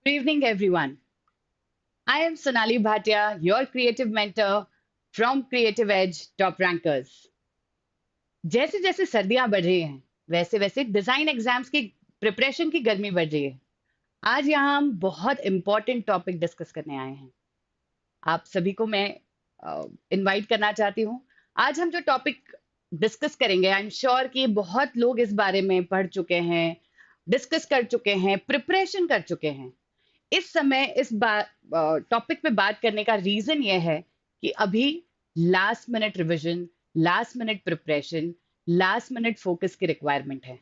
Good evening, everyone. I am Sonali Bhatia, your creative mentor from Creative Edge Top Rankers. जैसे जैसे सर्दियां बढ़ रही हैं, वैसे वैसे डिजाइन एग्जाम्स की प्रिपरेशन की गर्मी बढ़ रही है। आज यहाँ हम बहुत इंपॉर्टेंट टॉपिक डिस्कस करने आए हैं। आप सभी को मैं इनवाइट करना चाहती हूँ। आज हम जो टॉपिक डिस्कस करेंगे, आई एम श्योर कि बहुत लोग इस बारे में पढ़ चुके हैं, डिस्कस कर चुके हैं, प्रिपरेशन कर चुके हैं। इस समय इस टॉपिक पे बात करने का रीजन ये है कि अभी last minute revision, last minute preparation, last minute focus की रिक्वायरमेंट है।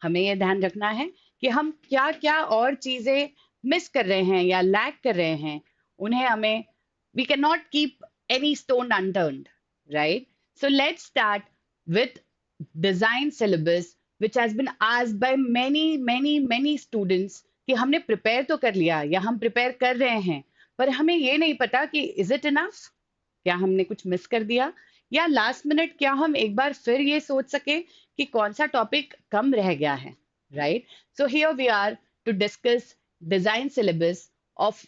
हमें ये ध्यान रखना है कि हम क्या क्या और चीजें मिस कर रहे हैं या लैक कर रहे हैं, उन्हें हमें we cannot keep any stone unturned, right? So let's start with design syllabus, which has been asked by many students कि हमने प्रिपेयर तो कर लिया या हम प्रिपेयर कर रहे हैं, पर हमें ये नहीं पता कि इज इट इनफ, क्या हमने कुछ मिस कर दिया, या लास्ट मिनट क्या हम एक बार फिर ये सोच सके कि कौन सा टॉपिक कम रह गया है, right? So here we are to discuss design syllabus of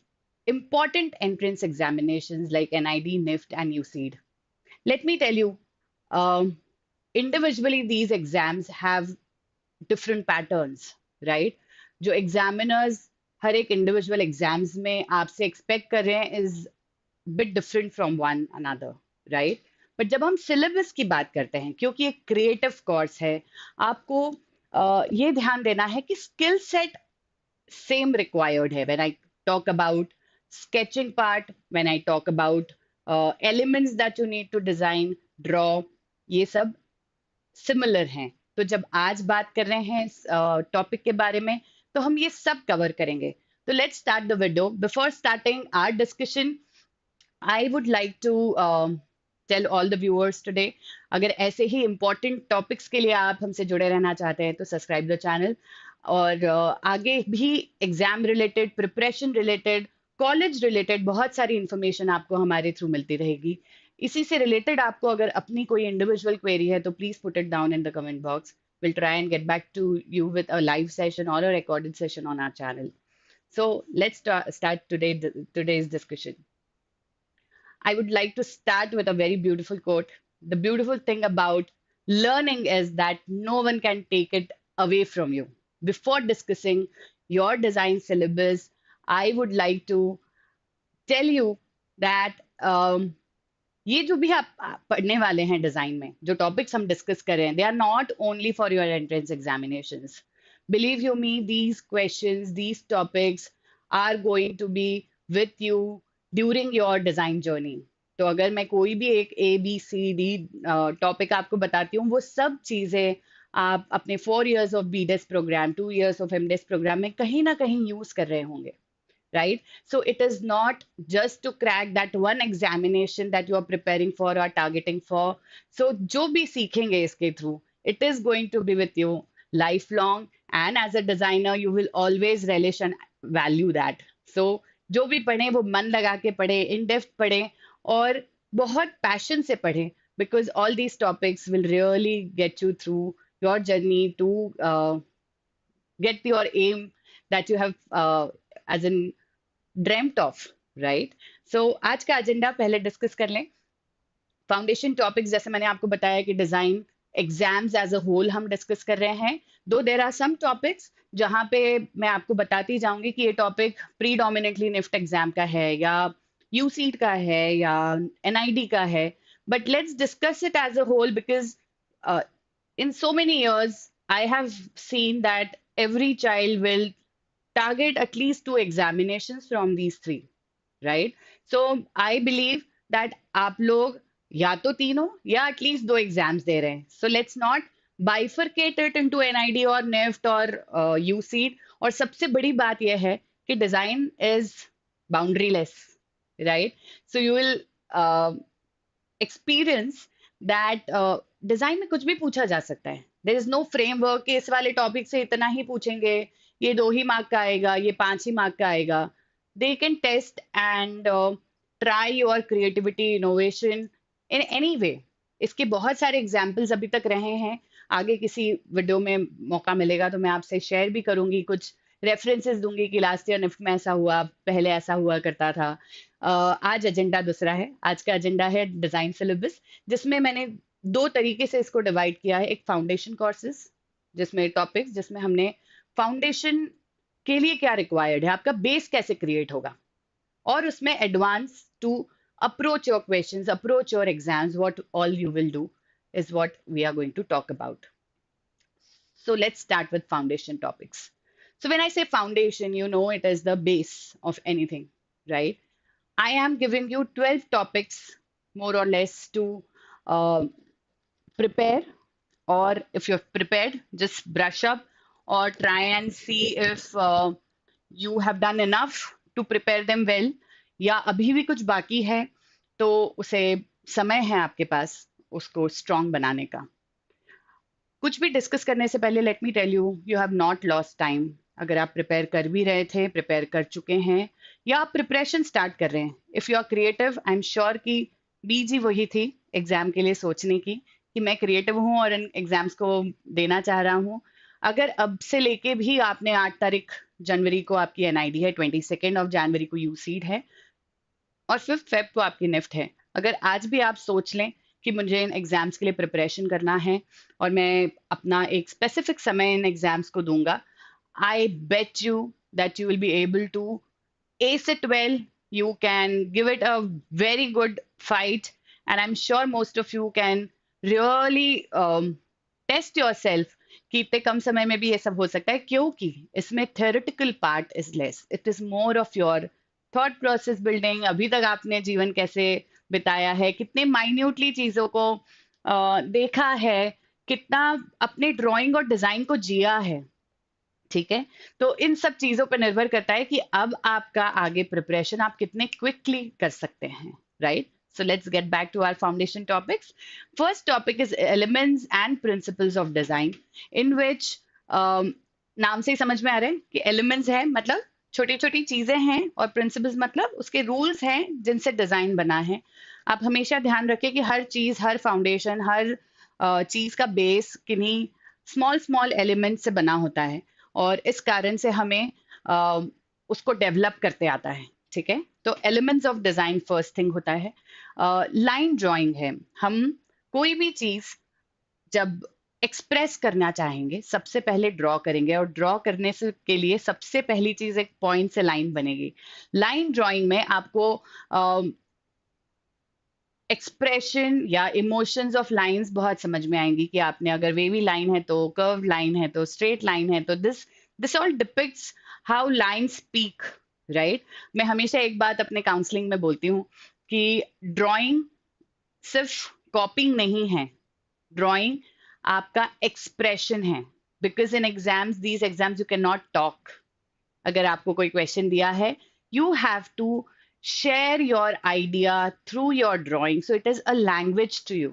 important entrance examinations like NID, NIFT, and UCEED. Let me tell you, individually these exams have different patterns, right? जो examiners हर एक individual exams में आपसे expect कर रहे हैं is bit different from one another, right? But जब हम syllabus की बात करते हैं, क्योंकि एक creative course है, आपको ये ध्यान देना है कि skill set same required है. When I talk about sketching part, when I talk about elements that you need to design, draw, ये सब similar हैं. तो जब आज बात कर रहे हैं इस टॉपिक के बारे में, तो हम ये सब कवर करेंगे. तो let's start the video. Before starting our discussion, I would like to tell all the viewers today, अगर ऐसे ही important topics के लिए आप हमसे जुड़े रहना चाहते हैं तो subscribe the channel. और आगे भी exam related, preparation related, college related बहुत सारी इंफॉर्मेशन आपको हमारे थ्रू मिलती रहेगी. इसी से रिलेटेड आपको अगर अपनी कोई इंडिविजुअल क्वेरी है तो please put it down in the comment box. Will try and get back to you with a live session or a recorded session on our channel. So let's start today's discussion. I would like to start with a very beautiful quote. The beautiful thing about learning is that no one can take it away from you. Before discussing your design syllabus, I would like to tell you that ये जो भी आप पढ़ने वाले हैं design में, जो topics हम डिस्कस कर रहे हैं, they are not only for your entrance examinations. Believe you me, these questions, these topics are going to be with you during your design journey. तो अगर मैं कोई भी एक ABCD टॉपिक आपको बताती हूँ, वो सब चीजें आप अपने 4 years of BDES program, 2 years of MDES program में कहीं ना कहीं यूज कर रहे होंगे, right? So it is not just to crack that one examination that you are preparing for or targeting for. So जो भी सीखेंगे इसके through, it is going to be with you lifelong, and as a designer you will always relish and value that. So जो भी पढ़े वो मन लगा के पढ़े, in depth पढ़े और बहुत passion से पढ़े, because all these topics will really get you through your journey to get your aim that you have as in dreamt of, right? So आज का एजेंडा पहले डिस्कस कर लें. फाउंडेशन टॉपिक्स, जैसे मैंने आपको बताया कि design exams as a whole हम डिस्कस कर रहे हैं. दो देयर आर सम टॉपिक्स जहां पे मैं आपको बताती जाऊंगी कि ये टॉपिक प्रीडोमिनेटली निफ्ट एग्जाम का है या यूसीड का है या एनआईडी का है. But let's discuss it as a whole, because in so many years, I have seen that every child will target at least 2 examinations from these 3, right? So I believe that आप लोग या तो तीनों या at least 2 exams दे रहे हैं. So let's not bifurcate it into NID or NIFT or UCEED. और सबसे बड़ी बात यह है कि design is boundaryless, right? So you will experience that design में कुछ भी पूछा जा सकता है. देयर इज नो फ्रेमवर्क कि इस वाले टॉपिक से इतना ही पूछेंगे, ये 2 ही मार्क का आएगा, ये 5 ही मार्क का आएगा. They can test and try your creativity, innovation in any way. इसके बहुत सारे एग्जाम्पल्स अभी तक रहे हैं. आगे किसी वीडियो में मौका मिलेगा तो मैं आपसे शेयर भी करूंगी कुछ रेफरेंसेस दूंगी कि लास्ट ईयर निफ्ट में ऐसा हुआ, पहले ऐसा हुआ करता था। आज एजेंडा दूसरा है। आज का एजेंडा है डिजाइन सिलेबस, जिसमें मैंने दो तरीके से इसको डिवाइड किया है। एक फाउंडेशन कोर्सेज, जिसमें टॉपिक्स जिसमें हमने फाउंडेशन के लिए क्या रिक्वायर्ड है, आपका बेस कैसे क्रिएट होगा, और उसमें advance to approach your questions, approach your exams, what all you will do is what we are going to talk about. So let's start with foundation topics. So when I say foundation, you know it is the base of anything, right? I am giving you 12 topics more or less to uh, prepare, or if you're prepared, just brush up or try and see if you have done enough to prepare them well, या अभी भी कुछ बाकी है तो उसे समय है आपके पास उसको स्ट्रॉन्ग बनाने का। कुछ भी डिस्कस करने से पहले let me tell you, you have not lost time. अगर आप प्रिपेयर कर भी रहे थे, प्रिपेयर कर चुके हैं, या आप प्रिपरेशन स्टार्ट कर रहे हैं, if you are creative, I am sure कि बीज ही वही थी एग्जाम के लिए सोचने की कि मैं क्रिएटिव हूँ और इन एग्जाम्स को देना चाह रहा हूँ। अगर अब से लेके भी आपने 8 तारीख जनवरी को आपकी NID है, 22 जनवरी को UCEED है, और 5 फेब को आपकी निफ्ट है। अगर आज भी आप सोच लें कि मुझे इन एग्जाम्स के लिए प्रिपरेशन करना है और मैं अपना एक स्पेसिफिक समय इन एग्जाम्स को दूंगा, I bet you that you will be able to ace it well. You can give it a very good fight, and I'm sure most of you can really test yourself कि इतने कम समय में भी ये सब हो सकता है, क्योंकि इसमें theoretical part is less. It is more of your thought process building. अभी तक आपने जीवन कैसे बिताया है, कितने माइन्यूटली चीजों को देखा है, कितना अपने ड्राइंग और डिजाइन को जिया है, ठीक है। तो इन सब चीजों पर निर्भर करता है कि अब आपका आगे प्रिपरेशन आप कितने क्विकली कर सकते हैं, right. So let's get back to our foundation topics. First topic is elements and principles of design, in which नाम से ही समझ में आ रहा है कि एलिमेंट्स है मतलब छोटी छोटी चीजें हैं, और प्रिंसिपल्स मतलब उसके रूल्स हैं जिनसे डिजाइन बना है। आप हमेशा ध्यान रखें कि हर चीज, हर फाउंडेशन, हर चीज का बेस किन्हीं स्मॉल स्मॉल एलिमेंट से बना होता है, और इस कारण से हमें उसको डेवलप करते आता है, ठीक है। तो elements of design first thing होता है। लाइन ड्राइंग है। हम कोई भी चीज जब एक्सप्रेस करना चाहेंगे सबसे पहले ड्रॉ करेंगे, और ड्रॉ करने से के लिए सबसे पहली चीज एक पॉइंट से लाइन बनेगी। लाइन ड्राइंग में आपको एक्सप्रेशन या इमोशंस ऑफ लाइंस बहुत समझ में आएंगी कि आपने अगर वेवी लाइन है तो, कर्व लाइन है तो, स्ट्रेट लाइन है तो, this all depicts how line speak, right. मैं हमेशा एक बात अपने काउंसलिंग में बोलती हूँ कि ड्राइंग सिर्फ कॉपिंग नहीं है, ड्राइंग आपका एक्सप्रेशन है। Because in exams, these exams, you can not talk. अगर आपको कोई क्वेश्चन दिया है, you have to share your idea through your drawing, so it is a language to you,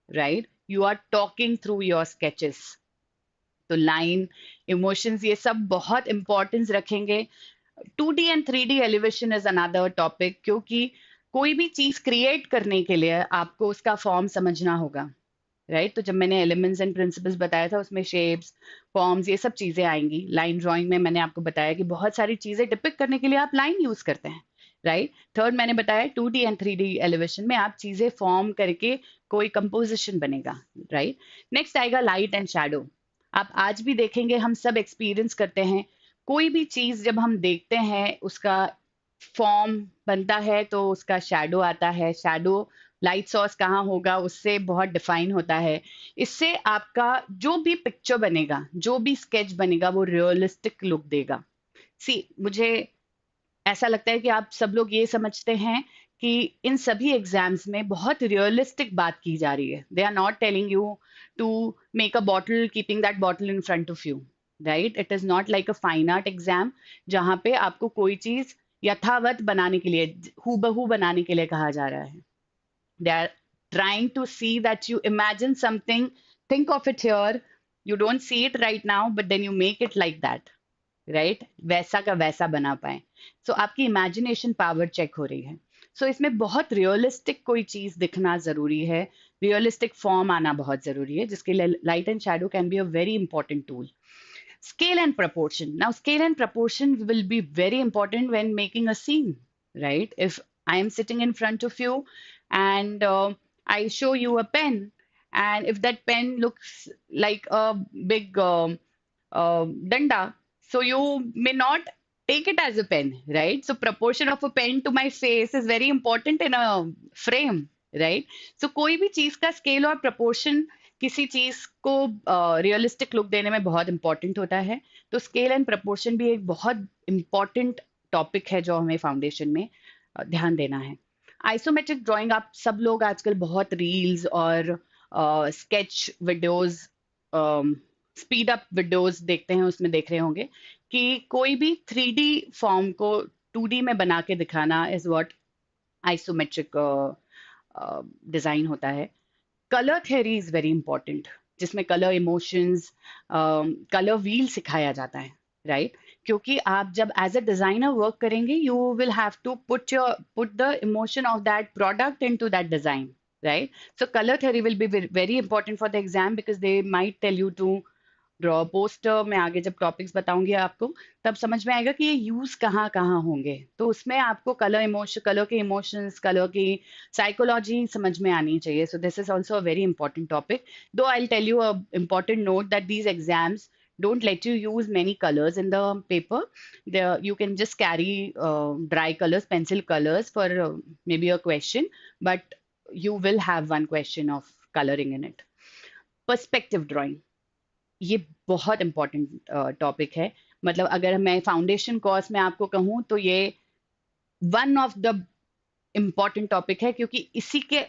right? You are talking through your sketches. तो line, emotions, ये सब बहुत importance रखेंगे। 2D and 3D elevation is another topic, क्योंकि कोई भी चीज create करने के लिए आपको उसका फॉर्म समझना होगा, राइट। तो जब मैंने एलिमेंट्स एंड प्रिंसिपल्स बताया था, उसमें शेप्स, फॉर्म्स, ये सब चीजें आएंगी। लाइन ड्राइंग में मैंने आपको बताया कि बहुत सारी चीजें डिपिक्ट करने के लिए आप लाइन यूज करते हैं, राइट। थर्ड मैंने बताया 2D एंड 3D एलिवेशन में आप चीजें फॉर्म करके कोई कंपोजिशन बनेगा, राइट। नेक्स्ट आएगा लाइट एंड शैडो। आप आज भी देखेंगे, हम सब एक्सपीरियंस करते हैं, कोई भी चीज जब हम देखते हैं उसका फॉर्म बनता है तो उसका शैडो आता है। शैडो लाइट सोर्स कहाँ होगा उससे बहुत डिफाइन होता है। इससे आपका जो भी पिक्चर बनेगा, जो भी स्केच बनेगा, वो रियलिस्टिक लुक देगा। सी, मुझे ऐसा लगता है कि आप सब लोग ये समझते हैं कि इन सभी एग्जाम्स में बहुत रियलिस्टिक बात की जा रही है। They are not telling you to make a bottle, keeping that bottle in front of you, right. It is not like a fine art exam जहाँ पे आपको कोई चीज यथावत बनाने के लिए, हूबहू बनाने के लिए कहा जा रहा है। They are trying to see that you imagine something, think of it here, you don't see it right now, but then you make it like that, right? वैसा का वैसा बना पाए। So आपकी imagination power check हो रही है। So इसमें बहुत realistic कोई चीज दिखना जरूरी है, realistic form आना बहुत जरूरी है, जिसके लिए light and shadow can be a very important tool. Scale and proportion. Now, scale and proportion will be very important when making a scene, right? If I am sitting in front of you and I show you a pen, and if that pen looks like a big danda, so you may not take it as a pen, right? So proportion of a pen to my face is very important in a frame, right? So कोई भी चीज का scale और proportion किसी चीज को realistic look देने में बहुत इंपॉर्टेंट होता है। तो स्केल एंड प्रपोर्शन भी एक बहुत इंपॉर्टेंट टॉपिक है जो हमें फाउंडेशन में ध्यान देना है। आइसोमेट्रिक ड्राइंग, आप सब लोग आजकल बहुत रील्स और sketch videos, speed up videos देखते हैं, उसमें देख रहे होंगे कि कोई भी 3D फॉर्म को 2D में बना के दिखाना इज व्हाट आइसोमेट्रिक डिजाइन होता है। Colour theory is very important, जिसमें कलर इमोशंस, कलर व्हील सिखाया जाता है, राइट? क्योंकि आप जब एज अ डिजाइनर वर्क करेंगे, you will have to put the emotion of that product into that design, right? So color theory will be very important for the exam because they might tell you to draw poster. मैं आगे जब topics बताऊंगी आपको, तब समझ में आएगा कि ये यूज कहाँ कहाँ होंगे। तो उसमें आपको कलर के इमोशंस, कलर की साइकोलॉजी समझ में आनी चाहिए। So this is also a very important topic. Though I tell you a important note that these exams don't let you use many colors in the paper. You can just carry dry colors, pencil colors for maybe a question, but you will have one question of coloring in it. Perspective drawing, ये बहुत important topic है। मतलब अगर मैं foundation course में आपको कहूँ तो ये one of the important topic है, क्योंकि इसी के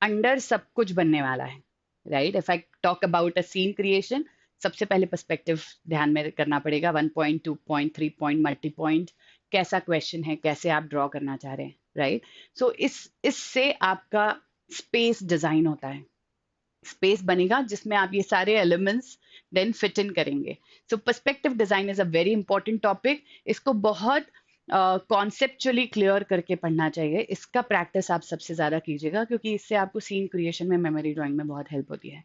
अंडर सब कुछ बनने वाला है, right? If I talk about a scene creation, सबसे पहले पर्सपेक्टिव ध्यान में करना पड़ेगा। 1 point, 2 point, 3 point, multi point, कैसा क्वेश्चन है, कैसे आप ड्रॉ करना चाह रहे हैं, राइट? सो इससे आपका स्पेस डिजाइन होता है, स्पेस बनेगा जिसमें आप ये सारे एलिमेंट्स देन फिट इन करेंगे। So perspective design is a very important topic. इसको बहुत कॉन्सेप्चुअली क्लियर करके पढ़ना चाहिए। इसका प्रैक्टिस आप सबसे ज्यादा कीजिएगा, क्योंकि इससे आपको सीन क्रिएशन में, मेमोरी ड्राइंग में बहुत हेल्प होती है।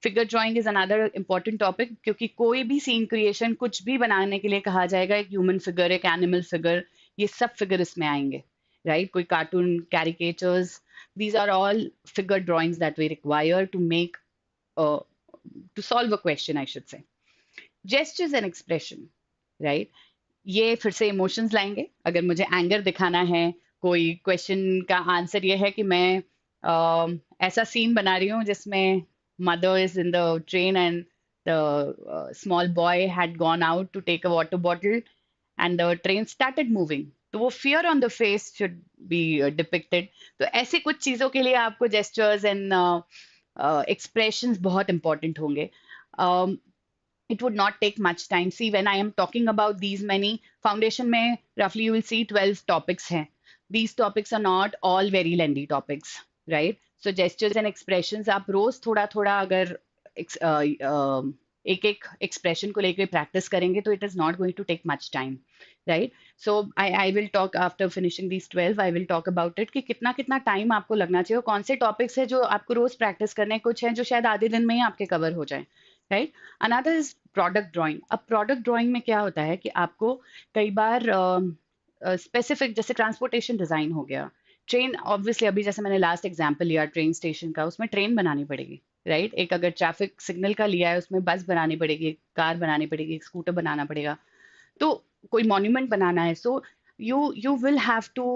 Figure drawing is another important topic, क्योंकि कोई भी सीन क्रिएशन कुछ भी बनाने के लिए कहा जाएगा, एक ह्यूमन फिगर, एक एनिमल फिगर, ये सब फिगर इसमें आएंगे, राइट? कोई cartoon, caricatures, these are all figure drawings that we require to make to solve a question, I should say. Gestures and expression, right? ये फिर से इमोशंस लाएंगे। अगर मुझे एंगर दिखाना है, कोई क्वेश्चन का आंसर ये है कि मैं ऐसा सीन बना रही हूँ जिसमें mother is in the train and the small boy had gone out to take a water bottle and the train started moving, तो वो fear on the face should be depicted. तो ऐसे कुछ चीजों के लिए आपको जेस्चर्स एंड एक्सप्रेशंस बहुत इंपॉर्टेंट होंगे। It would not take much time. See, when I am talking about these many, foundation में roughly you will see 12 topics हैं. These topics are not all very lengthy topics, right? So gestures and expressions आप रोज थोड़ा थोड़ा अगर एक एक expression को लेकर प्रैक्टिस करेंगे तो it is not going to take much time, right? So I will talk after finishing these 12, I will talk about it कि कितना कितना टाइम आपको लगना चाहिए, कौन से टॉपिक्स है जो आपको रोज प्रैक्टिस करने, कुछ है जो शायद आधे दिन में ही आपके कवर हो जाए, right? Another is product drawing. अब प्रोडक्ट ड्राइंग में क्या होता है कि आपको कई बार स्पेसिफिक, जैसे ट्रांसपोर्टेशन डिजाइन हो गया, ट्रेन, ऑब्वियसली अभी जैसे मैंने लास्ट एग्जांपल लिया ट्रेन स्टेशन का, उसमें ट्रेन बनानी पड़ेगी, राइट? एक अगर ट्रैफिक सिग्नल का लिया है, उसमें बस बनानी पड़ेगी, कार बनानी पड़ेगी, एक स्कूटर बनाना पड़ेगा, तो कोई मॉन्यूमेंट बनाना है। सो you will have to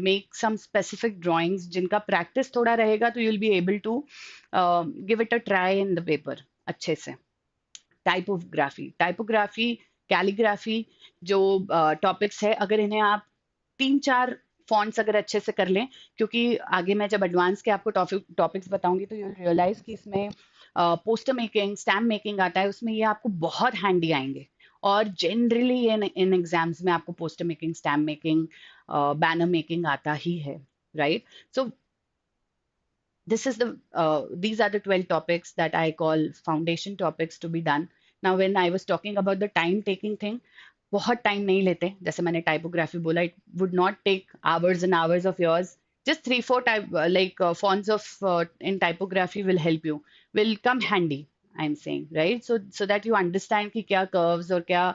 make some specific drawings जिनका प्रैक्टिस थोड़ा रहेगा, तो you will be able to give it a try in the paper अच्छे से। टाइपोग्राफी, कैलीग्राफी जो टॉपिक्स है, अगर इन्हें आप 3-4 फॉन्ट्स अगर अच्छे से कर लें, क्योंकि आगे मैं जब एडवांस के आपको टॉपिक्स बताऊंगी तो यू रियलाइज कि इसमें पोस्टर मेकिंग, स्टैम्प मेकिंग आता है, उसमें ये आपको बहुत हैंडी आएंगे। और जनरली इन एग्जाम्स में आपको poster making, stamp making, banner making आता ही है, right? So this is the these are the 12 topics that I call foundation topics to be done. Now when I was talking about the time taking thing, बहुत time नहीं लेते, जैसे मैंने typography बोला, it would not take hours and hours of yours. Just 3-4 type fonts of in typography will help you, will come handy, I am saying, right? So that you understand कि क्या curves और क्या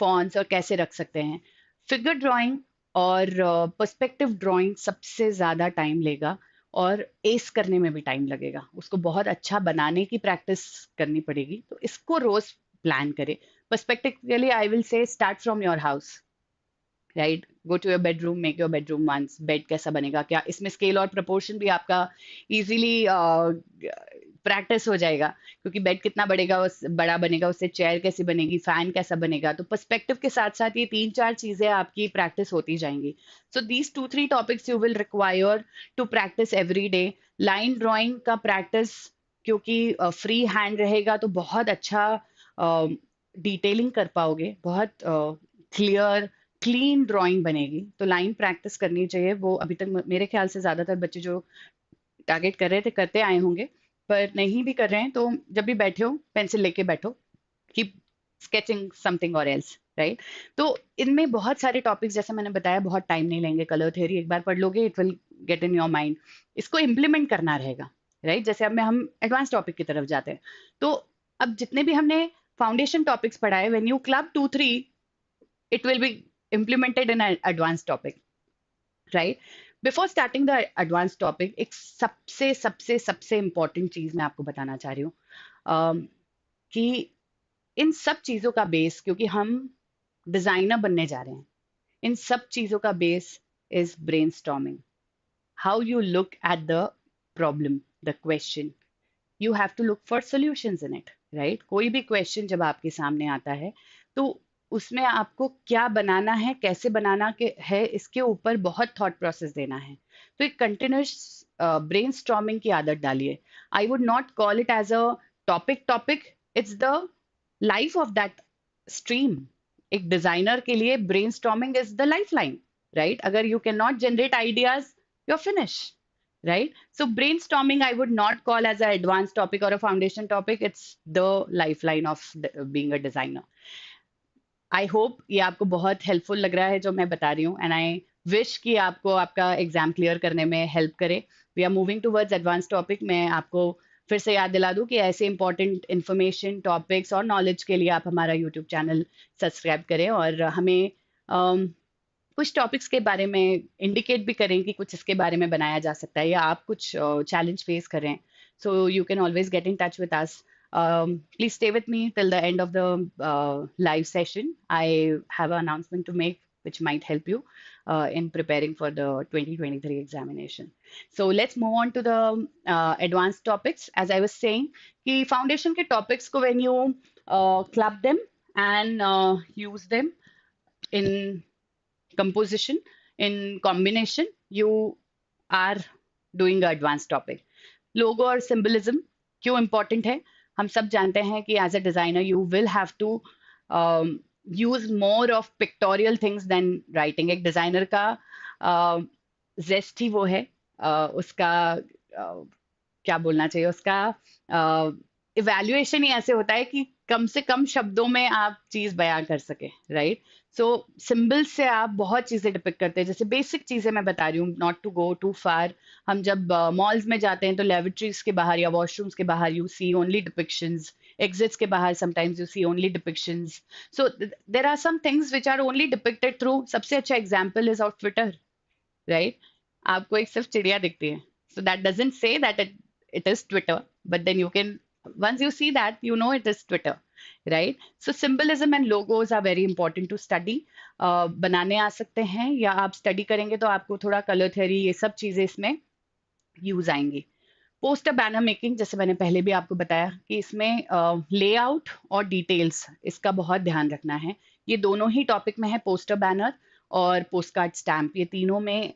fonts और कैसे रख सकते हैं। Figure drawing और पर्सपेक्टिव ड्राइंग सबसे ज़्यादा टाइम लेगा और एस करने में भी टाइम लगेगा, उसको बहुत अच्छा बनाने की प्रैक्टिस करनी पड़ेगी, तो इसको रोज प्लान करें। पर्सपेक्टिव के लिए I will say start from your house, right? Go to your bedroom, make your bedroom once, bed कैसा बनेगा, क्या इसमें स्केल और प्रपोर्शन भी आपका इजीली प्रैक्टिस हो जाएगा, क्योंकि बेड कितना बड़ेगा उस बड़ा बनेगा, उससे चेयर कैसी बनेगी, फैन कैसा बनेगा। तो पर्सपेक्टिव के साथ साथ ये 3-4 चीजें आपकी प्रैक्टिस होती जाएंगी। So these 2-3 topics you will require to practice every day. Line drawing का प्रैक्टिस, क्योंकि फ्री हैंड रहेगा तो बहुत अच्छा डिटेलिंग कर पाओगे, बहुत क्लियर क्लीन ड्राइंग बनेगी। तो लाइन प्रैक्टिस करनी चाहिए, वो अभी तक मेरे ख्याल से ज्यादातर बच्चे जो टारगेट कर रहे थे करते आए होंगे, पर नहीं भी कर रहे हैं तो जब भी बैठे हो पेंसिल लेके बैठो, कीप स्केचिंग समथिंग और एल्स, राइट? तो इनमें बहुत सारे टॉपिक्स, जैसे मैंने बताया, बहुत टाइम नहीं लेंगे। कलर थ्योरी एक बार पढ़ लोगे, it will get in your mind. इसको इम्प्लीमेंट करना रहेगा, राइट? जैसे अब में हम एडवांस टॉपिक की तरफ जाते हैं, तो अब जितने भी हमने फाउंडेशन टॉपिक्स पढ़ाए, when you club 2-3 it will be implemented in an advanced topic, right? Before starting the advanced topic, एक सबसे सबसे सबसे important चीज मैं आपको बताना चाह रही हूँ, कि इन सब चीजों का बेस, क्योंकि हम डिजाइनर बनने जा रहे हैं, इन सब चीजों का base is brainstorming. How you look at the problem, the question, you have to look for solutions in it, right? कोई भी क्वेश्चन जब आपके सामने आता है तो उसमें आपको क्या बनाना है, कैसे बनाना के है, इसके ऊपर बहुत थॉट प्रोसेस देना है। तो एक कंटिन्यूस ब्रेनस्टॉर्मिंग की आदत डालिए। I would not call it as a topic, it's the life of that stream. एक डिजाइनर के लिए brainstorming is the life line, right? अगर you can not generate ideas, you are finish, right? So brainstorming I would not call as an advanced topic or a foundation topic. It's the lifeline of being a designer. I hope ये आपको बहुत helpful लग रहा है जो मैं बता रही हूँ, एंड आई विश कि आपको आपका एग्जाम क्लियर करने में हेल्प करे। We are moving towards advance topic. मैं आपको फिर से याद दिला दूं कि ऐसे इंपॉर्टेंट इन्फॉर्मेशन, टॉपिक्स और नॉलेज के लिए आप हमारा यूट्यूब चैनल सब्सक्राइब करें, और हमें कुछ टॉपिक्स के बारे में इंडिकेट भी करें कि कुछ इसके बारे में बनाया जा सकता है, या आप कुछ चैलेंज फेस करें। So you can always get in touch with us. Please stay with me till the end of the live session. I have an announcement to make which might help you in preparing for the 2023 examination. So let's move on to the advanced topics. As I was saying, कि foundation के topics को when you club them and use them in composition, in combination, you are doing an advanced topic. लोगो और symbolism क्यों important है? हम सब जानते हैं कि as a designer you will have to use more of pictorial things then writing. एक designer का जेस्ट ही वो है, उसका क्या बोलना चाहिए, उसका इवैल्यूएशन ही ऐसे होता है कि कम से कम शब्दों में आप चीज बयां कर सके, राइट? सो सिंबल्स से आप बहुत चीजें डिपिक्ट करते हैं। जैसे बेसिक चीजें मैं बता रही हूँ, नॉट टू गो टू फार। हम जब मॉल्स में जाते हैं तो लेबोरेटरीज के बाहर या वॉशरूम्स के बाहर you see only depictions, exits के बाहर sometimes you see only depictions. So there are some things which are only depicted through, सबसे अच्छा example is of Twitter, right? आपको एक सिर्फ चिड़िया दिखती है, so that doesn't say that it is Twitter, but then you can, once you see that, you know it is Twitter, right? So symbolism and logos are very important to study. बनाने आ सकते हैं, या आप study करेंगे तो आपको थोड़ा colour theory, ये सब चीजें इसमें यूज आएंगी। पोस्टर बैनर मेकिंग, जैसे मैंने पहले भी आपको बताया कि इसमें लेआउट और डिटेल्स, इसका बहुत ध्यान रखना है। ये दोनों ही टॉपिक में है, पोस्टर बैनर और पोस्ट कार्ड स्टैम्प, ये तीनों में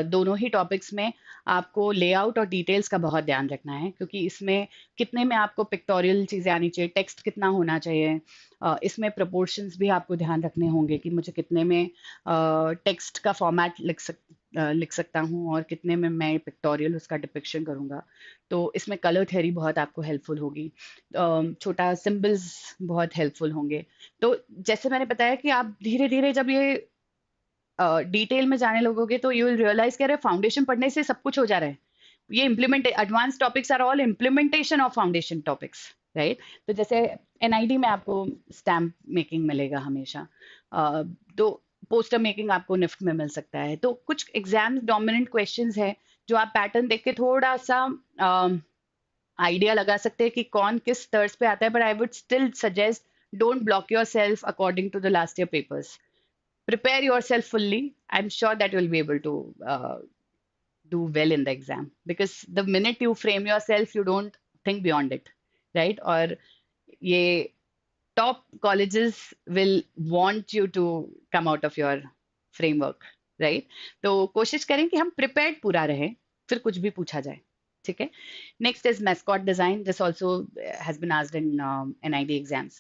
दोनों ही टॉपिक्स में आपको लेआउट और डिटेल्स का बहुत ध्यान रखना है, क्योंकि इसमें कितने में आपको पिक्टोरियल चीज़ें आनी चाहिए, टेक्स्ट कितना होना चाहिए, इसमें प्रपोर्शंस भी आपको ध्यान रखने होंगे कि मुझे कितने में टेक्स्ट का फॉर्मेट लिख सकता हूँ और कितने में मैं पिक्टोरियल उसका डिपिक्शन करूँगा। तो इसमें कलर थ्योरी बहुत आपको हेल्पफुल होगी, छोटा सिंबल्स बहुत हेल्पफुल होंगे। तो जैसे मैंने बताया कि आप धीरे धीरे जब ये डिटेल में जाने लगोगे तो यू विल रियलाइज कि अरे फाउंडेशन पढ़ने से सब कुछ हो जा रहा है। ये implement, advance topics are all implementation of foundation topics, right. तो जैसे एनआईडी में आपको स्टैम्प मेकिंग मिलेगा हमेशा, तो पोस्टर मेकिंग आपको निफ्ट में मिल सकता है। तो कुछ एग्जाम डोमिनेंट क्वेश्चंस है जो आप पैटर्न देख के थोड़ा सा आइडिया लगा सकते हैं कि कौन किस तर्ज पे आता है, but I would still suggest don't block yourself according to the last year papers, prepare yourself fully. I'm sure that you'll be able to do well in the exam, because the minute you frame yourself you don't think beyond it, right? Or ye top colleges will want you to come out of your framework, right? तो कोशिश करें कि हम prepared पूरा रहें, फिर कुछ भी पूछा जाए, ठीक है? Next is mascot design. This also has been asked in NID exams.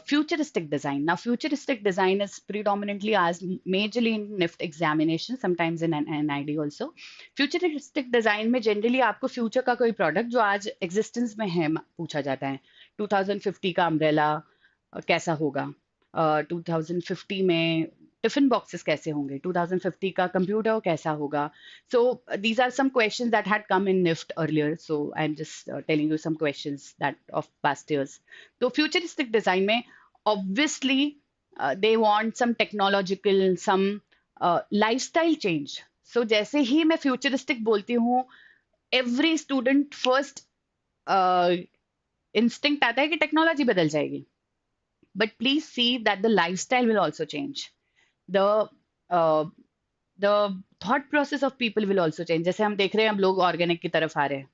Futuristic design. Now, futuristic design is predominantly asked majorly in NIFT examination, sometimes in NID also. Futuristic design में generally आपको future का कोई product जो आज existence में है पूछा जाता है। 2050 का umbrella कैसा होगा, 2050 में टिफिन बॉक्सेस कैसे होंगे, 2050 का कंप्यूटर कैसा होगा. So these are some questions that had come in NIFT earlier, so I am just telling you some questions that of past years. तो फ्यूचरिस्टिक डिजाइन में obviously they want some technological, some lifestyle change. So जैसे ही मैं futuristic बोलती हूँ, every student first instinct आता है कि टेक्नोलॉजी बदल जाएगी. But please see that the lifestyle will also change. The uh, the thought process of people will also change. जैसे हम देख रहे हैं हम लोग ऑर्गेनिक की तरफ आ रहे हैं,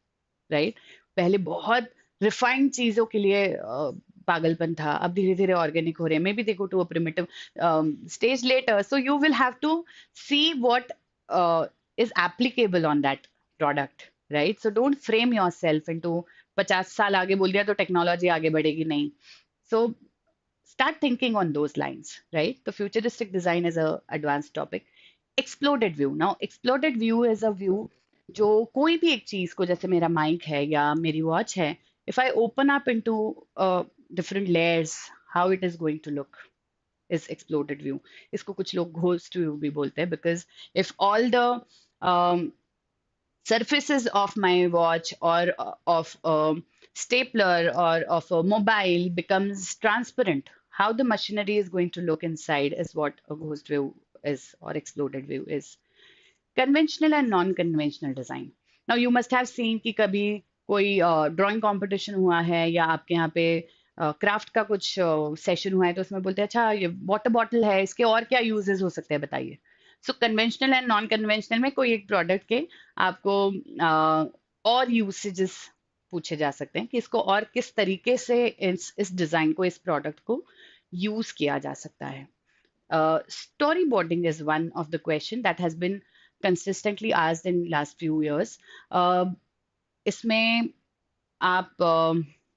राइट? पहले बहुत रिफाइंड चीजों के लिए पागलपन था, अब धीरे धीरे ऑर्गेनिक हो रहे हैं. Maybe they go to a primitive stage later, so you will have to see what is applicable on that product, right? So don't frame yourself into 50 साल आगे बोल दिया तो टेक्नोलॉजी आगे बढ़ेगी नहीं. So start thinking on those lines, right? The futuristic design is a advanced topic. Exploded view. Now, exploded view is a view जो कोई भी एक चीज को, जैसे मेरा माइक है या मेरी वॉच है, if I open up into different layers, how it is going to look is exploded view. इसको कुछ लोग ghost view भी बोलते हैं, because if all the um, surfaces of my watch or of a stapler or of a mobile becomes transparent, how the machinery is going to look inside is what a ghost view is, or exploded view is. Conventional and non-conventional design. Now you must have seen कि कभी कोई drawing competition हुआ है या आपके यहाँ पे craft का कुछ सेशन हुआ है, तो उसमें बोलते हैं अच्छा ये वाटर बॉटल है, इसके और क्या यूजेस हो सकते हैं बताइए. सो कन्वेंशनल एंड नॉन कन्वेंशनल में कोई एक प्रोडक्ट के आपको और यूसेजेस पूछे जा सकते हैं कि इसको और किस तरीके से इस डिजाइन को, इस प्रोडक्ट को यूज किया जा सकता है. Storyboarding is one of the question that has been consistently asked in last few years. इसमें आप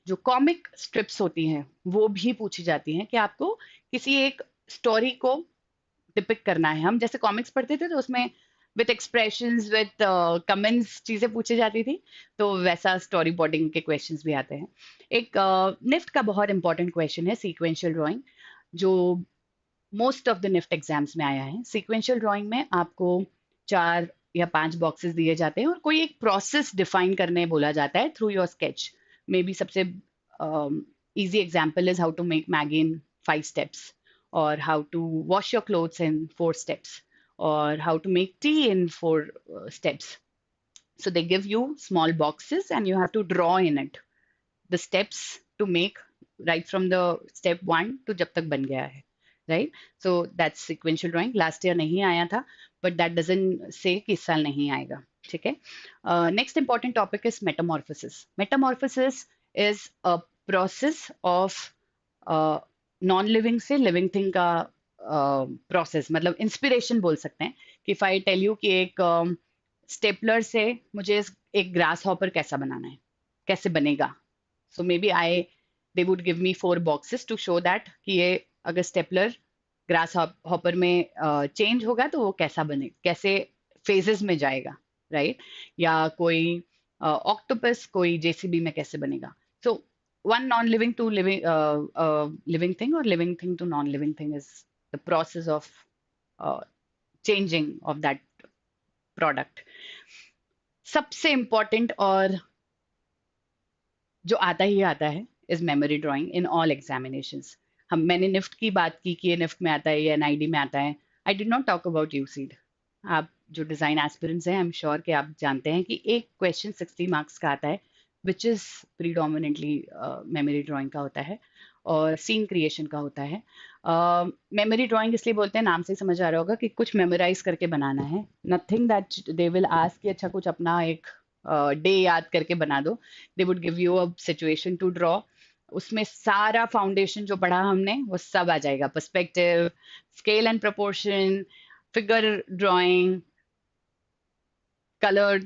जो कॉमिक स्ट्रिप्स होती हैं वो भी पूछी जाती हैं कि आपको किसी एक स्टोरी को डिपिक्ट करना है. हम जैसे कॉमिक्स पढ़ते थे तो उसमें विद एक्सप्रेशंस, विद कमेंट्स चीजें पूछी जाती थी, तो वैसा स्टोरी बोर्डिंग के क्वेश्चंस भी आते हैं. एक निफ्ट का बहुत इंपॉर्टेंट क्वेश्चन है सीक्वेंशियल ड्राइंग, जो most of the NIFT exams में आया है. सीक्वेंशियल ड्राइंग में आपको 4 या 5 बॉक्सेस दिए जाते हैं और कोई एक प्रोसेस डिफाइन करने बोला जाता है through your sketch. Maybe सबसे easy example is how to make Maggi in 5 steps, or how to wash your clothes in 4 steps, or how to make tea in 4 steps. So they give you small boxes and you have to draw in it the steps to make, right from the step 1 to jab tak ban gaya hai, right? So that's sequential drawing. Last year nahi aaya tha, but that doesn't say कि इस साल नहीं आएगा, ठीक है? Next important topic is metamorphosis. Metamorphosis is a process of non living से living thing का process, मतलब इंस्पिरेशन बोल सकते हैं कि इफ आई टेल यू कि एक स्टेपलर से मुझे एक ग्रास हॉपर कैसा बनाना है, कैसे बनेगा. So maybe they would give me 4 boxes to show that कि ये अगर स्टेपलर ग्रास हॉपर में चेंज होगा तो वो कैसा बने, कैसे फेजेस में जाएगा, राइट? या कोई ऑक्टोपस कोई जेसीबी में कैसे बनेगा. सो one non-living to living thing, or living thing to non-living thing, is the process of changing of that product. सबसे important और जो आता ही आता है is memory drawing in all examinations. मैंने निफ्ट की बात की कि ये निफ्ट में आता है, ये एनआईडी में आता है. I did not talk about UCEED. आप जो डिजाइन एस्पिरेंट्स हैं, आई एम श्योर कि आप जानते हैं कि एक क्वेश्चन 60 मार्क्स का आता है, which is predominantly memory drawing का होता है और सीन क्रिएशन का होता है. मेमोरी ड्राइंग इसलिए बोलते हैं, नाम से ही समझ आ रहा होगा कि कुछ मेमोराइज करके बनाना है. Nothing that they will ask कि अच्छा कुछ अपना एक डे याद करके बना दो. They would give you a situation to draw. उसमें सारा फाउंडेशन जो पढ़ा हमने वो सब आ जाएगा. Perspective, scale and proportion, figure drawing, colour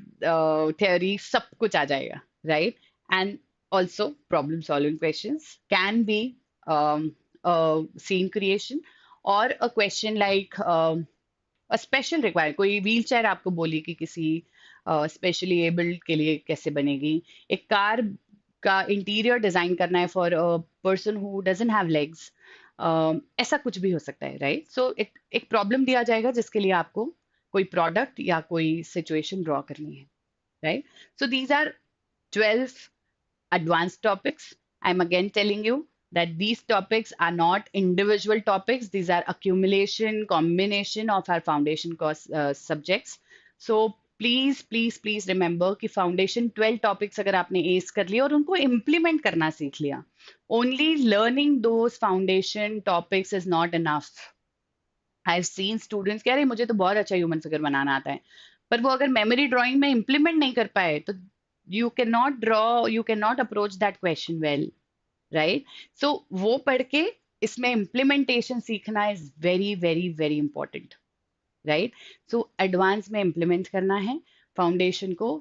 theory, सब कुछ आ जाएगा, right? And also problem solving questions can be a scene creation or a question like a special require. कोई व्हील चेयर आपको बोली कि किसी स्पेशली एबल्ड के लिए कैसे बनेगी. एक कार का इंटीरियर डिजाइन करना है for a person who doesn't have legs. ऐसा कुछ भी हो सकता है, राइट? सो एक प्रॉब्लम दिया जाएगा जिसके लिए आपको कोई प्रोडक्ट या कोई सिचुएशन ड्रॉ करनी है, right? So these are 12 advanced topics. I'm again telling you that these topics are not individual topics. These are accumulation, combination of our foundation course subjects. So please, please, please remember कि foundation 12 topics अगर आपने ace कर लिया और उनको implement करना सीख लिया. Only learning those foundation topics is not enough. I've seen students कह रहे मुझे तो बहुत अच्छा ह्यूमन फिगर बनाना आता है, पर वो अगर मेमोरी ड्राइंग में इम्प्लीमेंट नहीं कर पाए तो you cannot draw, you cannot approach that question well, right? So वो पढ़ के इसमें implementation सीखना is very very very important, right? So advance में implement करना है, foundation को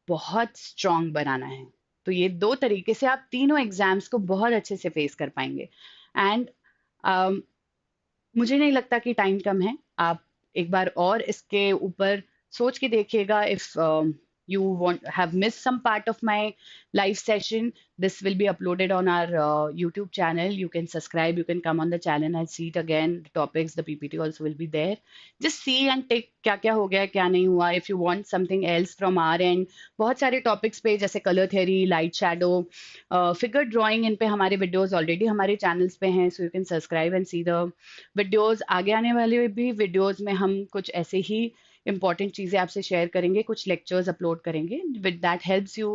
बहुत strong बनाना है. तो ये दो तरीके से आप तीनों एग्जाम्स को बहुत अच्छे से फेस कर पाएंगे. एंड मुझे नहीं लगता कि टाइम कम है. आप एक बार और इसके ऊपर सोच के देखिएगा. If you have missed some part of my live session, this will be uploaded on our YouTube channel. You can subscribe, you can come on the channel and see it again. The topics, the PPT also will be there. Just see and take क्या क्या हो गया, क्या नहीं हुआ. If you want something else from our end, बहुत सारे topics पे जैसे color theory, light shadow, figure drawing, इन पे हमारे videos already हमारे channels पे हैं. So you can subscribe and see the videos. आगे आने वाले भी videos में हम कुछ ऐसे ही important चीजें आपसे शेयर करेंगे, कुछ lectures अपलोड करेंगे with that helps you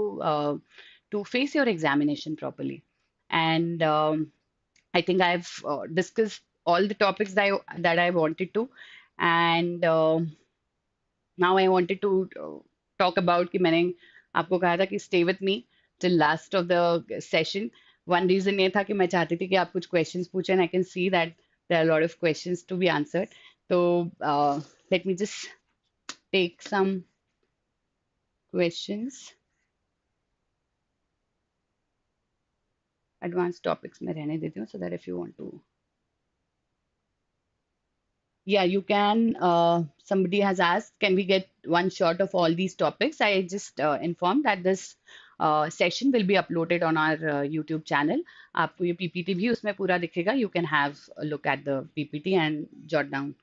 to face your examination properly. And I think I've discussed all the topics that I wanted to. And now I wanted to talk about कि मैंने आपको कहा था कि stay with me till last of the session. One reason ये था कि मैं चाहती थी कि आप कुछ questions पूछें and I can see that there are a lot of questions to be answered. So let me just take some questions. Advanced topics में रहने देती हूँ so that if you want to. Yeah, you can. Somebody has asked, can we get one shot of all these topics? I just informed that this session will be uploaded on our YouTube channel. आपको ये PPT भी उसमें पूरा दिखेगा. You can have a look at the PPT and jot down.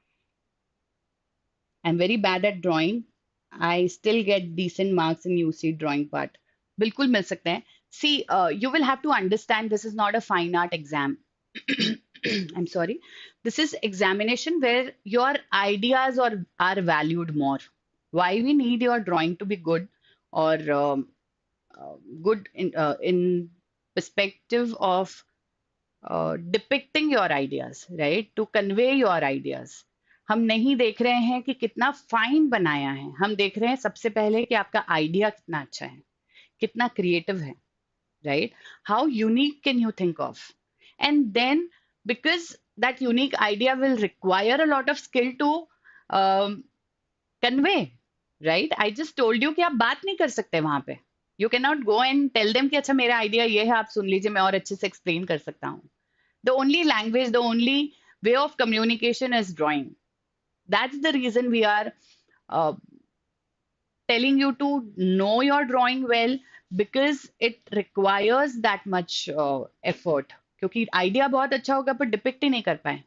I'm very bad at drawing. I still get decent marks in UC drawing part. बिल्कुल मिल सकते हैं. See, you will have to understand this is not a fine art exam. I'm sorry. This is examination where your ideas are valued more. Why we need your drawing to be good or good in perspective of depicting your ideas, right? To convey your ideas. हम नहीं देख रहे हैं कि कितना fine बनाया है. हम देख रहे हैं सबसे पहले कि आपका आइडिया कितना अच्छा है, कितना क्रिएटिव है, right? How unique can you think of? And then, because that unique idea will require a lot of skill to convey, right? I just told you कि आप बात नहीं कर सकते वहां पे. You cannot go and tell them कि अच्छा मेरा आइडिया ये है, आप सुन लीजिए, मैं और अच्छे से एक्सप्लेन कर सकता हूँ. The only language, the only way of communication is drawing. That's the reason we are telling you to know your drawing well, because it requires that much effort. क्योंकि आइडिया बहुत अच्छा होगा पर डिपिक्ट ही नहीं कर पाए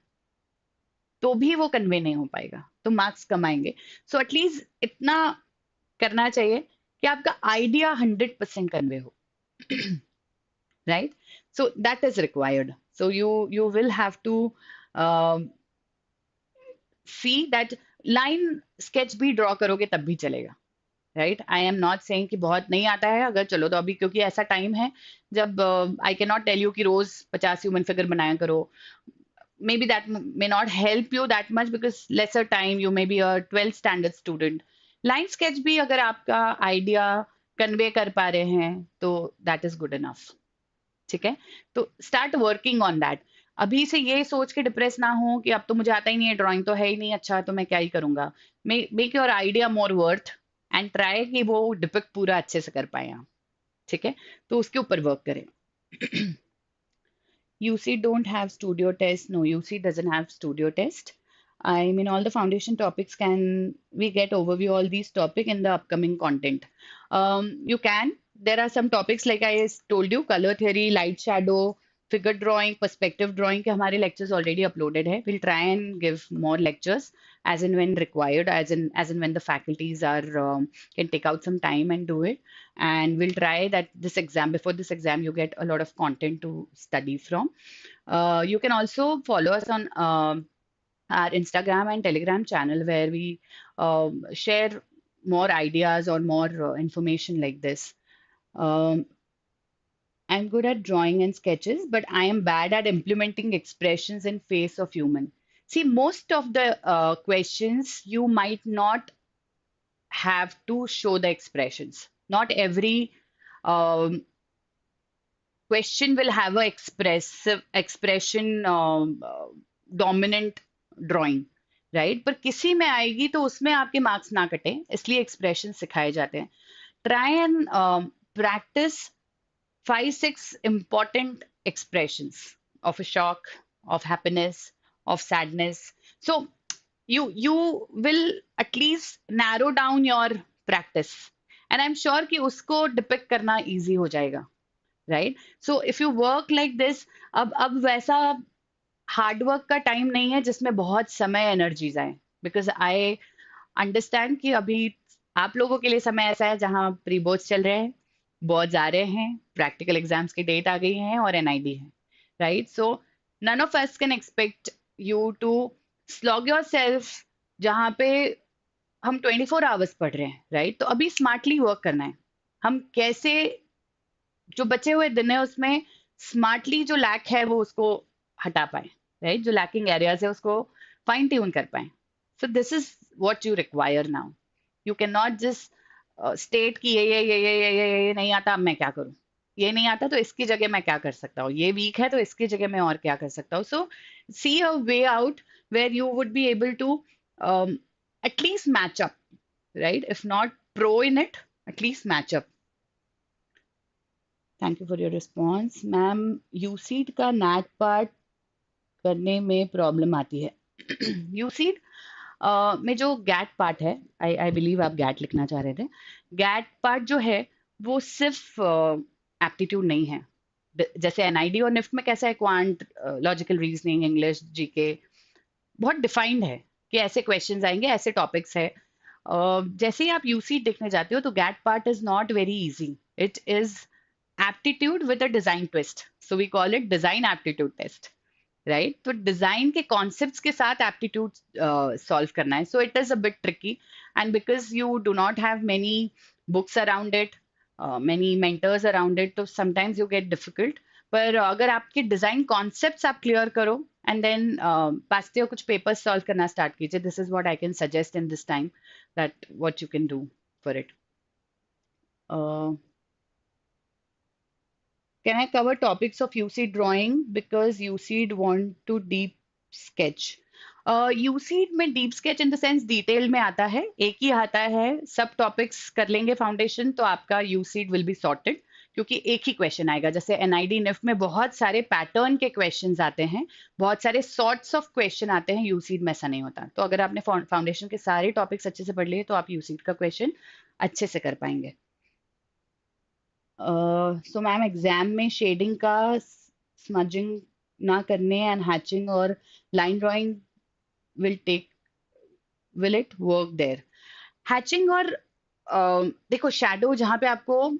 तो भी वो कन्वे नहीं हो पाएगा, तो मार्क्स कम आएंगे. सो एटलीस्ट इतना करना चाहिए कि आपका आइडिया 100% कन्वे हो. right? So that is required. So you will have to um, see that line sketch भी draw करोगे तब भी चलेगा, right? I am not saying कि बहुत नहीं आता है, अगर चलो तो अभी क्योंकि ऐसा टाइम है जब I can not tell you कि रोज 50 ह्यूमन फिगर बनाया करो. Maybe that may not help you that much because lesser time, you may be a 12th standard student. Line sketch भी अगर आपका आइडिया कन्वे कर पा रहे हैं तो that is good enough. ठीक है, तो स्टार्ट वर्किंग ऑन दैट. अभी से ये सोच के डिप्रेस ना हो कि अब तो मुझे आता ही नहीं है, ड्राइंग तो है ही नहीं अच्छा, तो मैं क्या ही करूंगा. Make your idea more worth and try कि वो डिपिक्ट पूरा अच्छे से कर पाए आप. ठीक है, तो उसके ऊपर वर्क करें. UC don't have studio test. No, UC doesn't have studio test. I mean, all the foundation topics can, we get overview all these topic in the upcoming content. You can, there are some topics like I told you, color theory, light shadow, figure drawing, perspective drawing के हमारे lectures already uploaded है. We'll try and give more lectures as and when required, as in when the faculties are can take out some time and do it. And we'll try that this exam, before this exam, you get a lot of content to study from. You can also follow us on our Instagram and Telegram channel where we share more ideas or more information like this. I'm good at drawing and sketches, but I am bad at implementing expressions in face of human. See, most of the questions you might not have to show the expressions. Not every um, question will have a expressive expression dominant drawing, right? पर किसी में आएगी तो उसमें आपके marks ना कटे, इसलिए एक्सप्रेशन सिखाए जाते हैं. Try and practice 5-6 important expressions of a shock, of happiness, of sadness. So you will at least narrow down your practice, and I'm sure कि उसको depict करना easy हो जाएगा, right? So if you work like this, अब वैसा hard work का time नहीं है जिसमें बहुत समय एनर्जी जाए, बिकॉज आई अंडरस्टैंड कि अभी आप लोगों के लिए समय ऐसा है जहां प्री बोर्ड्स चल रहे हैं, बोर्ड्स आ रहे हैं, प्रैक्टिकल एग्जाम्स की डेट आ गई है और एनआईडी है, right? So none of us can expect you to slog yourself जहाँ पे हम 24 आवर्स पढ़ रहे हैं, राइट? तो अभी स्मार्टली वर्क करना है. हम कैसे जो बचे हुए दिन है उसमें स्मार्टली जो लैक है वो उसको हटा पाए, राइट? जो लैकिंग एरियाज है उसको फाइन ट्यून कर पाए. सो this is what you require now. You can not just state कि ये नहीं आता, अब मैं क्या करूं, ये नहीं आता तो इसकी जगह मैं क्या कर सकता हूँ, ये वीक है तो इसकी जगह मैं और क्या कर सकता हूँ. So see a way out where you would be able to at least match up, right? If not pro in it, at least match up. Thank you for your response. Ma'am, UCEED का नैट पार्ट करने में problem आती है. यूसीड में जो gate part है, I believe आप gate लिखना चाह रहे थे. गैट पार्ट जो है वो सिर्फ एप्टीट्यूड नहीं है. जैसे एनआईडी और निफ्ट में कैसा है, quant, logical reasoning, English, GK, बहुत डिफाइंड है कि ऐसे क्वेश्चंस आएंगे, ऐसे टॉपिक्स है. जैसे ही आप यूसी देखने जाते हो तो GAT part is not very easy. It is aptitude with a design twist, so we call it design aptitude test, right? तो डिजाइन के कॉन्सेप्ट्स के साथ एप्टीट्यूड सॉल्व करना है. So it is a bit tricky, and because you do not have many books around it, many mentors around it, तो sometimes you get difficult. पर अगर आपके डिजाइन कॉन्सेप्ट्स आप क्लियर करो एंड देन पासते हो कुछ पेपर्स सॉल्व करना start कीजिए. This is what I can suggest in this time, that what you can do for it. Can I cover topics of UCEED drawing because UCEED want to deep sketch? UCEED में deep sketch in the sense detail में आता है, एक ही आता है. सब topics कर लेंगे फाउंडेशन तो आपका UCEED will be sorted, क्योंकि एक ही क्वेश्चन आएगा. जैसे एनआईडी निफ्ट में बहुत सारे पैटर्न के क्वेश्चंस आते हैं, बहुत सारे सॉर्ट्स ऑफ क्वेश्चन आते हैं. यूसीड में ऐसा नहीं होता. तो अगर आपने फाउंडेशन के सारे टॉपिक्स अच्छे से पढ़ लिए तो आप यूसीड का क्वेश्चन अच्छे से कर पाएंगे. सो मैम, एग्जाम में शेडिंग का स्मजिंग ना करने एंड हैचिंग और line drawing will it work there? Hatching और देखो, शैडो जहाँ पे आपको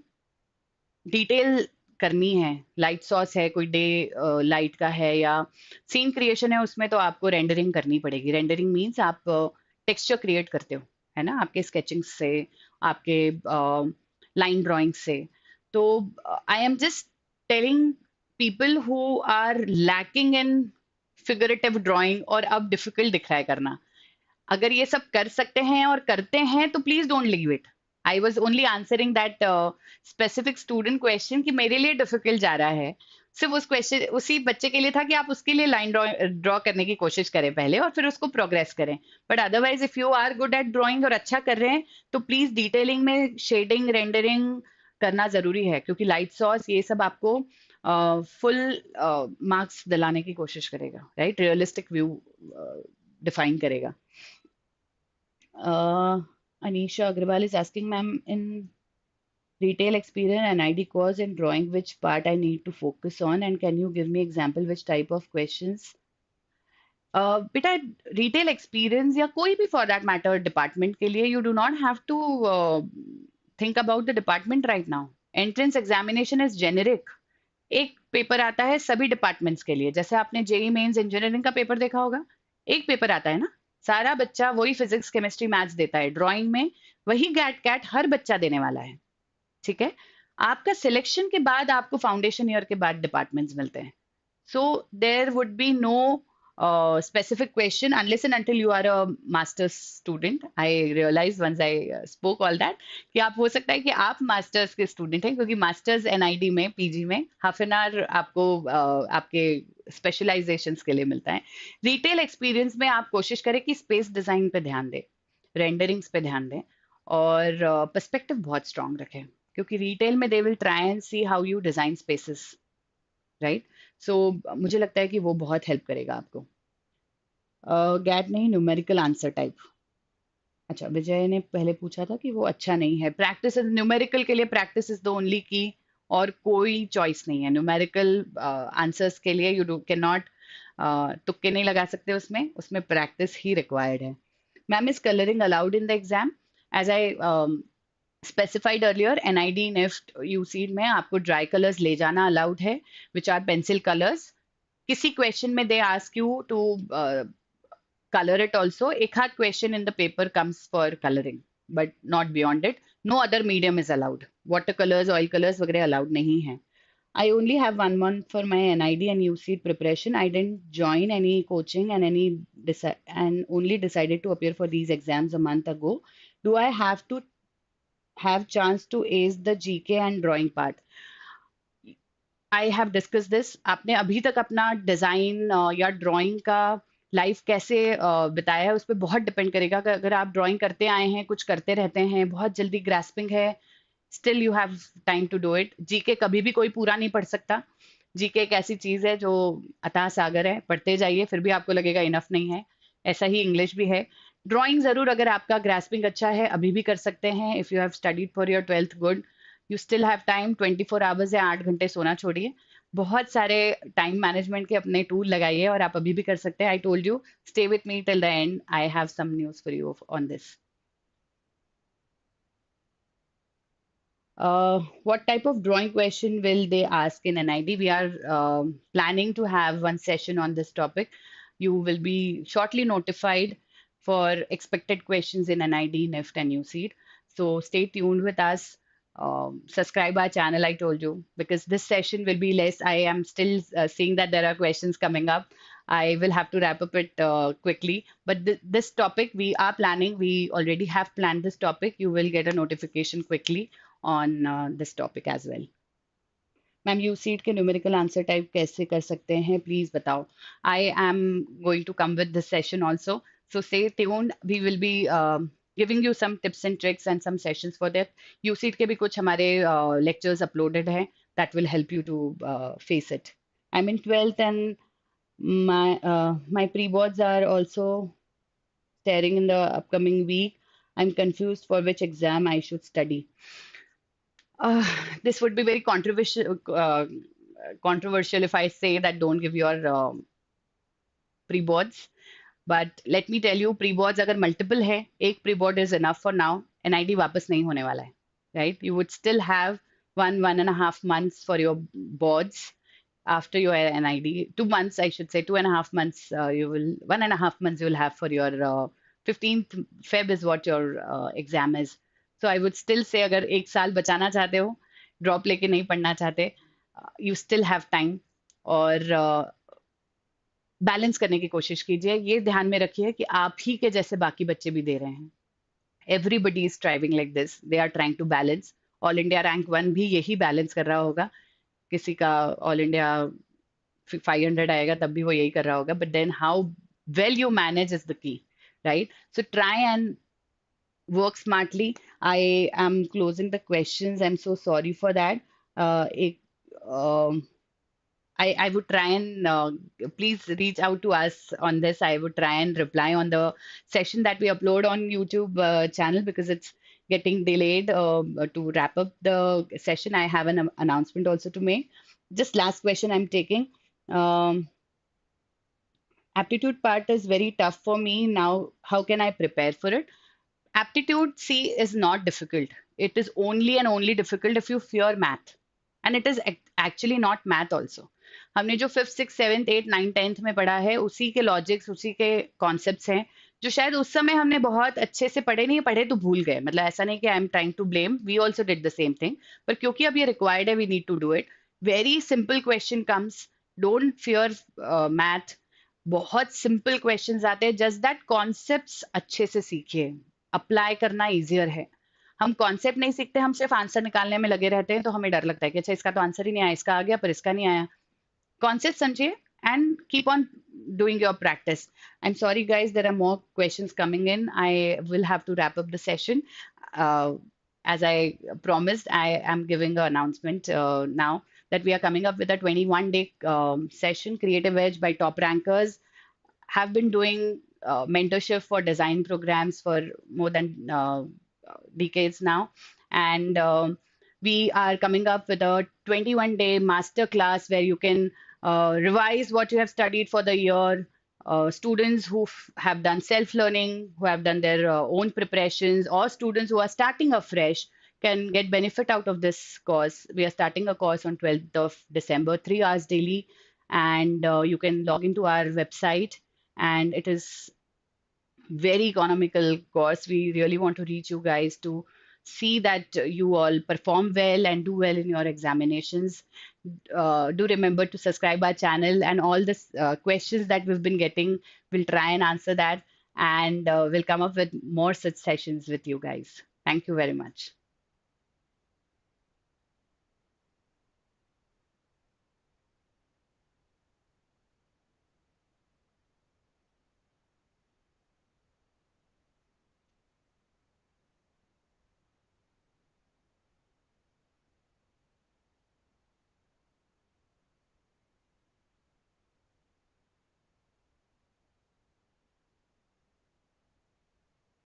डिटेल करनी है, लाइट सॉस है, कोई डे लाइट का है, या सीन क्रिएशन है, उसमें तो आपको रेंडरिंग करनी पड़ेगी। रेंडरिंग मीन्स आप टेक्सचर क्रिएट करते हो, है ना, आपके स्केचिंग से, आपके लाइन ड्राइंग से। तो I am just telling people who are lacking in figurative drawing और अब डिफिकल्ट दिख रहा है करना, अगर ये सब कर सकते हैं और करते हैं तो please don't leave it. I was only answering that specific student question कि मेरे लिए डिफिकल्ट जा रहा है, सिर्फ उस क्वेश्चन उसी बच्चे के लिए था कि आप उसके लिए लाइन ड्रॉ करने की कोशिश करें पहले और फिर उसको प्रोग्रेस करें। But otherwise if you are good at drawing और अच्छा कर रहे हैं तो प्लीज डिटेलिंग में शेडिंग रेंडरिंग करना जरूरी है, क्योंकि लाइट सॉर्स ये सब आपको फुल मार्क्स दिलाने की कोशिश करेगा, राइट, रियलिस्टिक व्यू डिफाइन करेगा। Anisha Agrawal is asking, ma'am, in retail experience and ID course in drawing, which part I need to focus on, and can you give me example which type of questions? बेटा retail experience या कोई भी for that matter department के लिए, you do not have to think about the department right now. Entrance examination is generic, एक paper आता है सभी डिपार्टमेंट्स के लिए, जैसे आपने जेई मेंस इंजीनियरिंग का पेपर देखा होगा, एक पेपर आता है ना, सारा बच्चा वही फिजिक्स केमिस्ट्री मैथ्स देता है, ड्राइंग में वही गैट कैट हर बच्चा देने वाला है, ठीक है। आपका सिलेक्शन के बाद आपको फाउंडेशन ईयर के बाद डिपार्टमेंट्स मिलते हैं, so there would be no specific question unless and until you are a master's student. I realized once I spoke all that कि आप हो सकता है कि आप मास्टर्स के स्टूडेंट हैं, क्योंकि मास्टर्स एनआईडी में पीजी में हाफ एन आवर आपको आपके स्पेशलाइजेशंस के लिए मिलता है। रिटेल एक्सपीरियंस में आप कोशिश करें कि स्पेस डिजाइन पे ध्यान दें, रेंडरिंग्स पे ध्यान दें, और पर्सपेक्टिव बहुत स्ट्रांग रखें, क्योंकि रिटेल में they will try and see how you design spaces, right. So मुझे लगता है कि वो बहुत हेल्प करेगा आपको। गैट नहीं, न्यूमेरिकल आंसर टाइप। अच्छा, विजय ने पहले पूछा था कि वो अच्छा नहीं है। प्रैक्टिस इज न्यूमेरिकल के लिए, प्रैक्टिस इज द ओनली की, और कोई चॉइस नहीं है न्यूमेरिकल आंसर्स के लिए। यू डू कैन नॉट तुक्के नहीं लगा सकते उसमें, उसमें प्रैक्टिस ही रिक्वायर्ड है। Ma'am, is colouring allowed in the exam? As I specified earlier, NID NIFT UCEED में आपको ड्राई कलर्स ले जाना अलाउड है, विच आर पेंसिल कलर्स। किसी क्वेश्चन में they ask you to color it also. एक हाथ question in the paper comes for coloring, but not beyond it. No other medium is allowed. Watercolors, oil colors वगैरह allowed नहीं है. I only have 1 month for my NID and UCEED preparation. I didn't join any coaching and only decided to appear for these exams a month ago. Do I have to have chance to ace the GK and drawing part? I have discuss this. आपने अभी तक अपना design या drawing का life कैसे बिताया है, उस पर बहुत डिपेंड करेगा। कि अगर आप ड्राइंग करते आए हैं, कुछ करते रहते हैं, बहुत जल्दी ग्रास्पिंग है, still you have time to do it. GK कभी भी कोई पूरा नहीं पढ़ सकता। जीके एक ऐसी चीज है जो अथाह सागर है, पढ़ते जाइए फिर भी आपको लगेगा इनफ नहीं है। ऐसा ही इंग्लिश भी है। ड्राइंग जरूर, अगर आपका ग्रास्पिंग अच्छा है अभी भी कर सकते हैं। If you have studied for your 12th good, you still have time. 24 hours या 8 घंटे सोना छोड़िए, बहुत सारे टाइम मैनेजमेंट के अपने टूल लगाइए और आप अभी भी कर सकते हैं। I told you, stay with me till the end, I have some news for you on this. What type of drawing question will they ask in NID? We are planning to have one session on this topic. You will be shortly notified for expected questions in NID, NIFT, and UCEED. So stay tuned with us. Subscribe our channel, I told you, because this session will be less. I am still seeing that there are questions coming up. I will have to wrap up it quickly. But this topic we are planning, we already have planned this topic. You will get a notification quickly on this topic as well. Ma'am, UCEED के numerical answer type कैसे कर सकते हैं, please बताओ। I am going to come with this session also, so stay tuned. We will be giving you some tips and tricks and some sessions for that. UCEED के भी कुछ हमारे लेक्चर्स अपलोडेड हैं, that will help you to face it. I am in 12th and my pre-boards are also staring in the upcoming week. I'm confused for which exam I should study. This would be very controversial if I say that don't give your pre-boards. But let me tell you, pre-boards अगर multiple है, एक pre-board is enough for now. NID वापस नहीं होने वाला है, right? You would still have one and a half months for your boards after your NID. 2 months, I should say, 2.5 months. You will 1.5 months you will have for your 15th Feb is what your exam is. So I would still say अगर एक साल बचाना चाहते हो, drop लेके नहीं पढ़ना चाहते, you still have time. और बैलेंस करने की कोशिश कीजिए. ये ध्यान में रखिए कि आप ही के जैसे बाकी बच्चे भी दे रहे हैं. Everybody is striving like this. They are trying to balance. All India rank 1 भी यही बैलेंस कर रहा होगा. किसी का ऑल इंडिया 500 आएगा तब भी वो यही कर रहा होगा. But then how well you manage is the key, right? So try and work smartly. I am closing the questions. I'm so sorry for that. एक, I would try and please reach out to us on this. I would try and reply on the session that we upload on YouTube channel because it's getting delayed to wrap up the session. I have an announcement also to make. Just last question I'm taking. Aptitude part is very tough for me now. How can I prepare for it? Aptitude C is not difficult. It is only and only difficult if you fear math. And it is actually not math also. हमने जो 5th 6th 7th 8th 9th 10th में पढ़ा है उसी के logics उसी के concepts हैं जो शायद उस समय हमने बहुत अच्छे से पढ़े नहीं पढ़े तो भूल गए. मतलब ऐसा नहीं कि I am trying to blame, we also did the same thing, पर क्योंकि अब ये रिक्वायर्ड है we need to do it. Very simple question comes, don't fear math. बहुत सिंपल क्वेश्चंस आते हैं, जस्ट दैट कॉन्सेप्ट्स अच्छे से सीखिए. अप्लाई करना इजियर है. हम कॉन्सेप्ट नहीं सीखते, हम सिर्फ आंसर निकालने में लगे रहते हैं तो हमें डर लगता है कि अच्छा इसका तो आंसर ही नहीं आया, इसका आ गया पर इसका नहीं आया. Concept समझिए and keep on doing your practice. I'm sorry guys, there are more questions coming in. I will have to wrap up the session. As I promised, I am giving an announcement now that we are coming up with a 21-day session, Creative Edge by top rankers. Have been doing mentorship for design programs for more than decades now. And we are coming up with a 21-day master class where you can revise what you have studied for the year. Students who have done self-learning, who have done their own preparations, or students who are starting afresh can get benefit out of this course. We are starting a course on 12th of December, 3 hours daily, and you can log into our website, and it is very economical course. We really want to reach you guys to see that you all perform well and do well in your examinations. Do remember to subscribe our channel, and all the questions that we've been getting, we'll try and answer that, and we'll come up with more such sessions with you guys. Thank you very much.